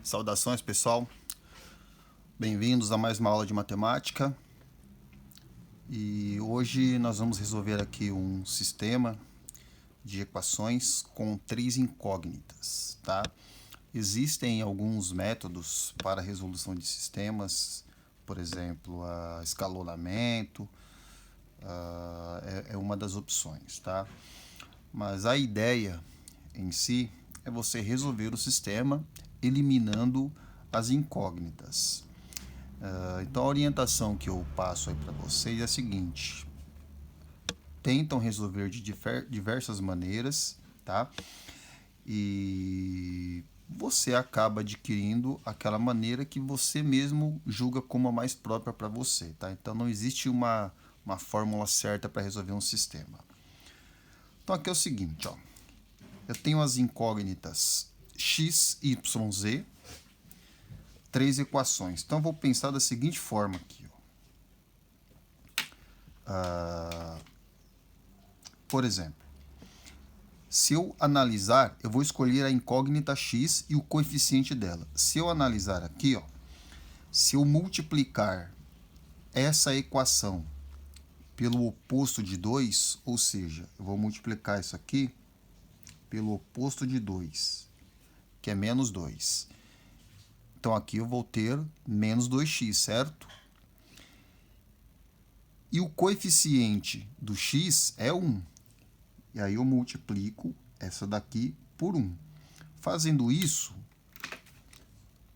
Saudações, pessoal. Bem-vindos a mais uma aula de matemática. E hoje nós vamos resolver aqui um sistema de equações com três incógnitas, tá? Existem alguns métodos para a resolução de sistemas, por exemplo, escalonamento, é uma das opções, tá? Mas a ideia em si é você resolver o sistema eliminando as incógnitas. Então a orientação que eu passo aí para vocês é a seguinte: tentam resolver de diversas maneiras, tá? E você acaba adquirindo aquela maneira que você mesmo julga como a mais própria para você, tá? Então não existe uma fórmula certa para resolver um sistema. Então aqui é o seguinte, ó. Eu tenho as incógnitas x, y, z, três equações. Então eu vou pensar da seguinte forma aqui, ó. Por exemplo, se eu analisar, eu vou escolher a incógnita x e o coeficiente dela. Se eu analisar aqui, ó, se eu multiplicar essa equação pelo oposto de 2, ou seja, eu vou multiplicar isso aqui pelo oposto de 2, que é menos 2. Então aqui eu vou ter menos 2x, certo? E o coeficiente do x é 1. E aí eu multiplico essa daqui por 1. Fazendo isso,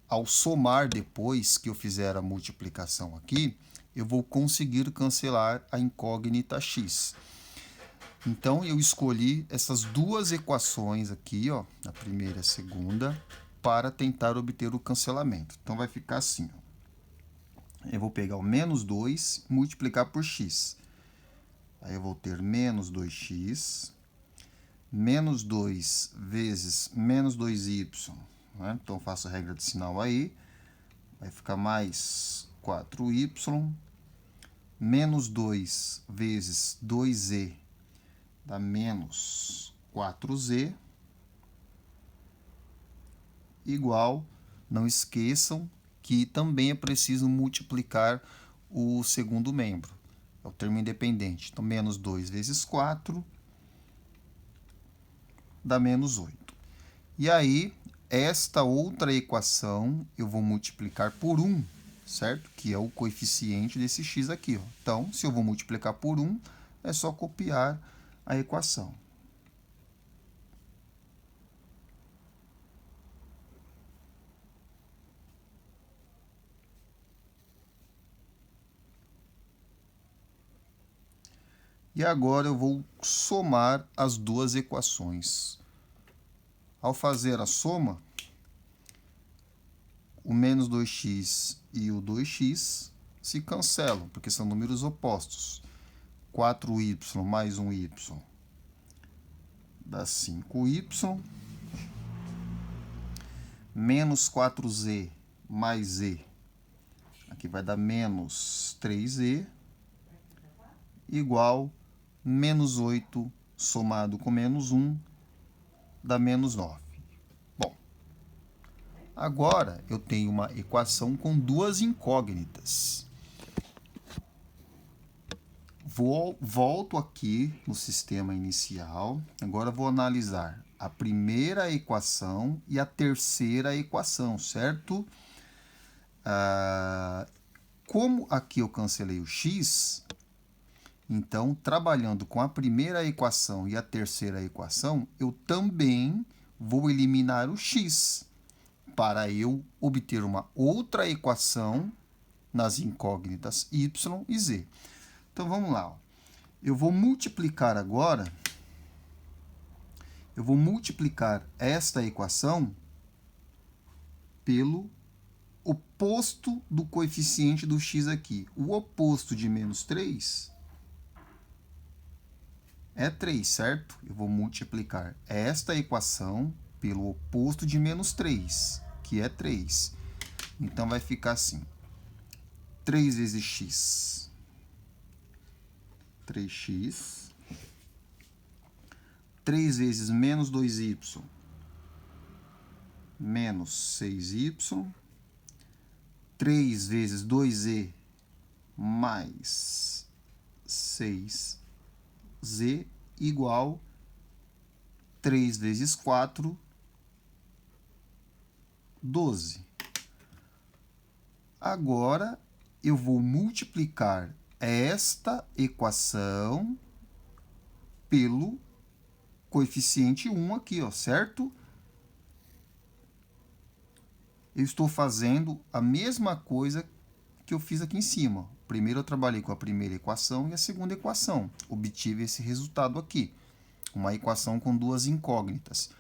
ao somar depois que eu fizer a multiplicação aqui, eu vou conseguir cancelar a incógnita x. Então, eu escolhi essas duas equações aqui, ó, a primeira e a segunda, para tentar obter o cancelamento. Então, vai ficar assim, ó. Eu vou pegar o menos 2 e multiplicar por x. Aí eu vou ter menos 2x, menos 2 vezes menos 2y, né? Então faço a regra de sinal aí, vai ficar mais 4y, menos 2 vezes 2z dá menos 4z, igual, não esqueçam que também é preciso multiplicar o segundo membro, é o termo independente. Então, menos 2 vezes 4 dá menos 8. E aí, esta outra equação eu vou multiplicar por 1, certo? Que é o coeficiente desse x aqui, ó. Então, se eu vou multiplicar por 1, é só copiar a equação. E agora eu vou somar as duas equações. Ao fazer a soma, o menos 2x e o 2x se cancelam, porque são números opostos. 4y mais 1y dá 5y. Menos 4z mais z, aqui vai dar menos 3z, igual menos 8 somado com menos 1 dá menos 9. Bom, agora eu tenho uma equação com duas incógnitas. Volto aqui no sistema inicial. Agora vou analisar a primeira equação e a terceira equação, certo? Como aqui eu cancelei o x, então, trabalhando com a primeira equação e a terceira equação, eu também vou eliminar o x, para eu obter uma outra equação nas incógnitas y e z. Então, vamos lá. Eu vou multiplicar agora, eu vou multiplicar esta equação pelo oposto do coeficiente do x aqui. O oposto de menos 3 é 3, certo? Eu vou multiplicar esta equação pelo oposto de menos 3, que é 3. Então, vai ficar assim. 3 vezes x, 3x. 3 vezes menos 2y, menos 6y, 3 vezes 2e mais 6z igual 3 vezes 4, 12. Agora, eu vou multiplicar esta equação pelo coeficiente 1 aqui, ó, certo? Eu estou fazendo a mesma coisa que eu fiz aqui em cima. Primeiro eu trabalhei com a primeira equação e a segunda equação. Obtive esse resultado aqui. Uma equação com duas incógnitas.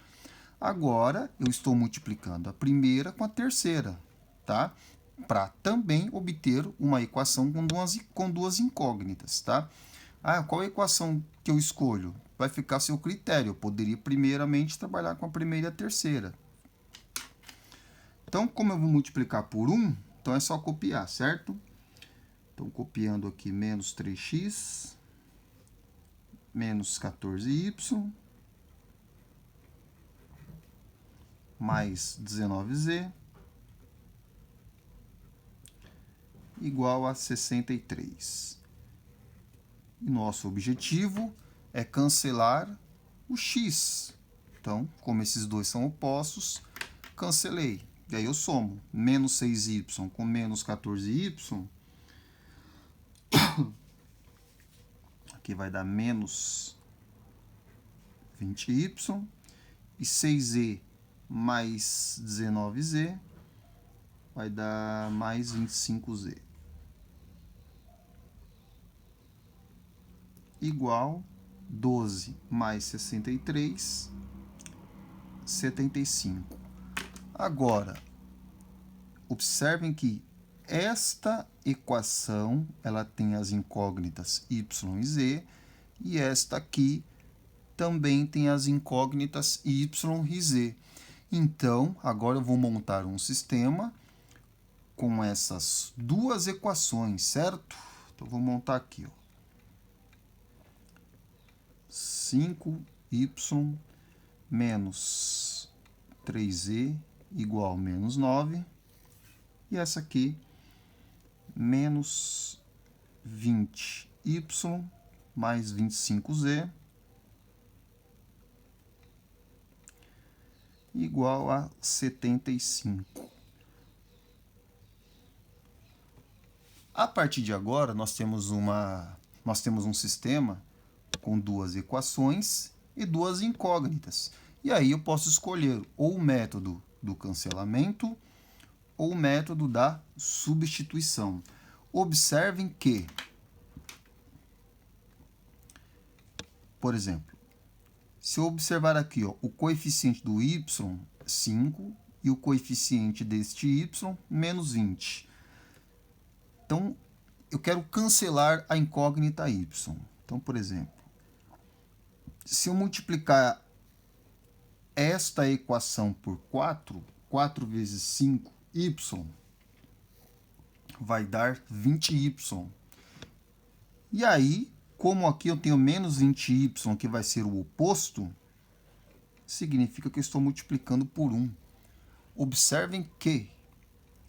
Agora, eu estou multiplicando a primeira com a terceira, tá? Para também obter uma equação com duas incógnitas, tá? Ah, qual a equação que eu escolho? Vai ficar a seu critério. Eu poderia primeiramente trabalhar com a primeira e a terceira. Então, como eu vou multiplicar por 1, então é só copiar, certo? Então, copiando aqui menos 3x, menos 14y, mais 19z, igual a 63. E nosso objetivo é cancelar o x. Então, como esses dois são opostos, cancelei. E aí eu somo menos 6y com menos 14y. Aqui vai dar menos 20y. E 6z mais 19z vai dar mais 25z. Igual 12 mais 63, 75. Agora, observem que esta equação ela tem as incógnitas y e z, e esta aqui também tem as incógnitas y e z. Então, agora eu vou montar um sistema com essas duas equações, certo? Então, vou montar aqui, ó. 5y menos 3z igual a menos 9. E essa aqui, menos 20y mais 25z igual a 75. A partir de agora, nós temos um sistema com duas equações e duas incógnitas. E aí eu posso escolher ou o método do cancelamento ou o método da substituição. Observem que, por exemplo, se eu observar aqui, ó, o coeficiente do y, 5, e o coeficiente deste y, menos 20. Então, eu quero cancelar a incógnita y. Então, por exemplo, se eu multiplicar esta equação por 4, 4 vezes 5y, vai dar 20y. E aí, como aqui eu tenho menos 20y, que vai ser o oposto, significa que eu estou multiplicando por 1. Observem que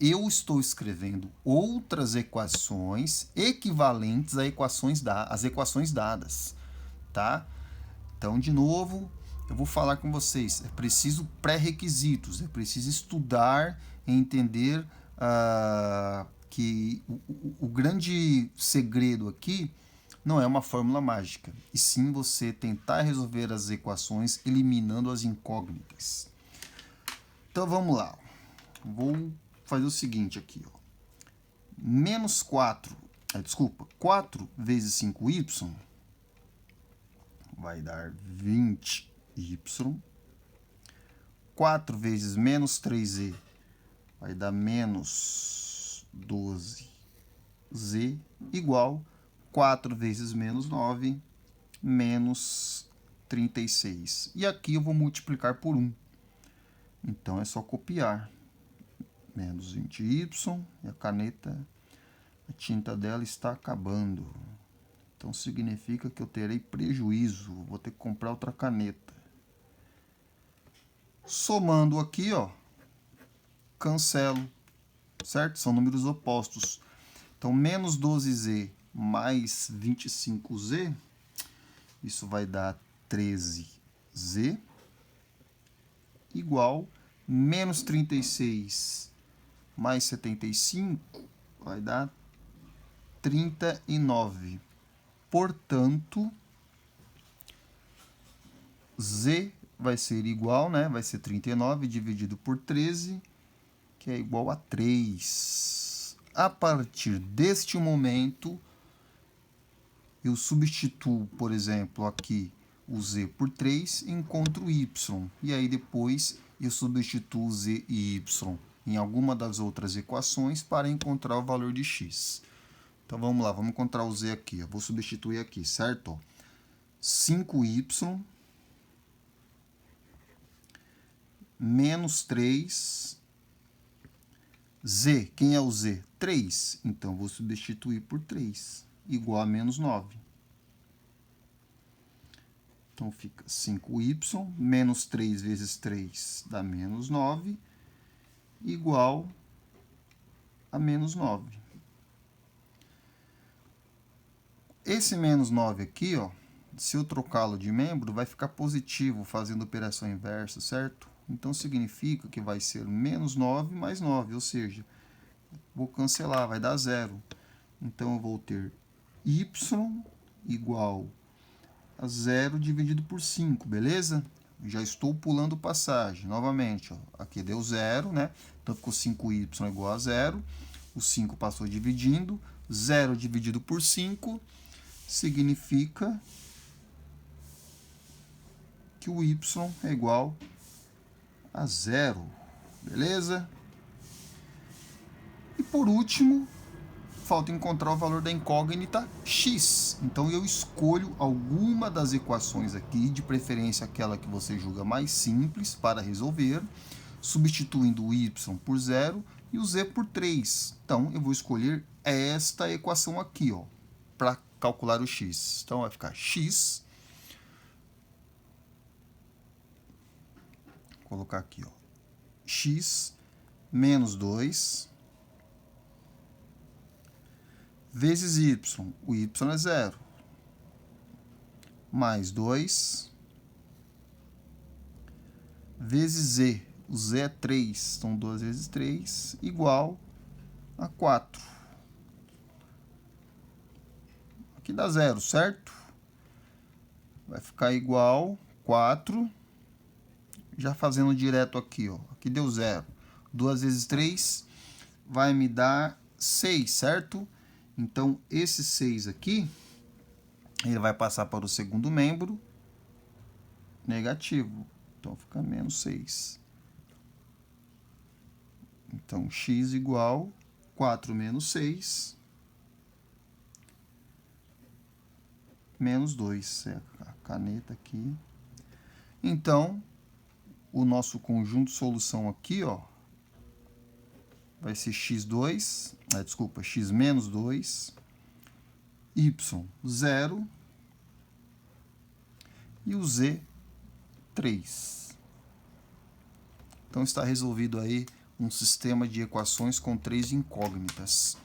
eu estou escrevendo outras equações equivalentes às equações dadas, tá? Então, de novo, eu vou falar com vocês. É preciso pré-requisitos, é preciso estudar e entender que o grande segredo aqui não é uma fórmula mágica, e sim você tentar resolver as equações eliminando as incógnitas. Então, vamos lá. Vou fazer o seguinte aqui, ó. Menos 4 vezes 5y vai dar 20y. 4 vezes menos 3z vai dar menos 12z igual 4 vezes menos 9, menos 36. E aqui eu vou multiplicar por 1. Então, é só copiar. Menos 20y, e a caneta, a tinta dela está acabando. Então, significa que eu terei prejuízo. Vou ter que comprar outra caneta. Somando aqui, ó, cancelo, certo? São números opostos. Então, menos 12z mais 25z, isso vai dar 13z, igual menos 36 mais 75, vai dar 39. Portanto, z vai ser igual, né? Vai ser 39 dividido por 13, que é igual a 3. A partir deste momento, eu substituo, por exemplo, aqui o z por 3, encontro y. E aí depois eu substituo z e y em alguma das outras equações para encontrar o valor de x. Então vamos lá, vamos encontrar o z aqui. Eu vou substituir aqui, certo? 5y menos 3. Z, quem é o z? 3. Então, vou substituir por 3, igual a menos 9. Então, fica 5y menos 3 vezes 3 dá menos 9, igual a menos 9. Esse menos 9 aqui, ó, se eu trocá-lo de membro, vai ficar positivo fazendo operação inversa, certo? Então, significa que vai ser menos 9 mais 9, ou seja, vou cancelar, vai dar 0. Então, eu vou ter y igual a 0 dividido por 5, beleza? Já estou pulando passagem, novamente, ó, aqui deu 0, né? Então, ficou 5y igual a 0, o 5 passou dividindo, 0 dividido por 5 significa que o y é igual a 0, beleza? E por último, falta encontrar o valor da incógnita x. Então eu escolho alguma das equações aqui, de preferência aquela que você julga mais simples para resolver, substituindo o y por 0 e o z por 3. Então eu vou escolher esta equação aqui, ó, para calcular o x. Então vai ficar x, vou colocar aqui, ó, x menos 2 vezes y, o y é 0, mais 2 vezes z, o z é 3, então 2 vezes 3, igual a 4. Aqui dá 0, certo? Vai ficar igual 4, já fazendo direto aqui, ó, aqui deu 0. 2 vezes 3 vai me dar 6, certo? Então, esse 6 aqui, ele vai passar para o segundo membro negativo. Então, fica menos 6. Então, x igual 4 menos 6, menos 2. É a caneta aqui. Então, o nosso conjunto de solução aqui, ó, vai ser x2, desculpa, x menos 2, y 0 e o z 3. Então está resolvido aí um sistema de equações com 3 incógnitas.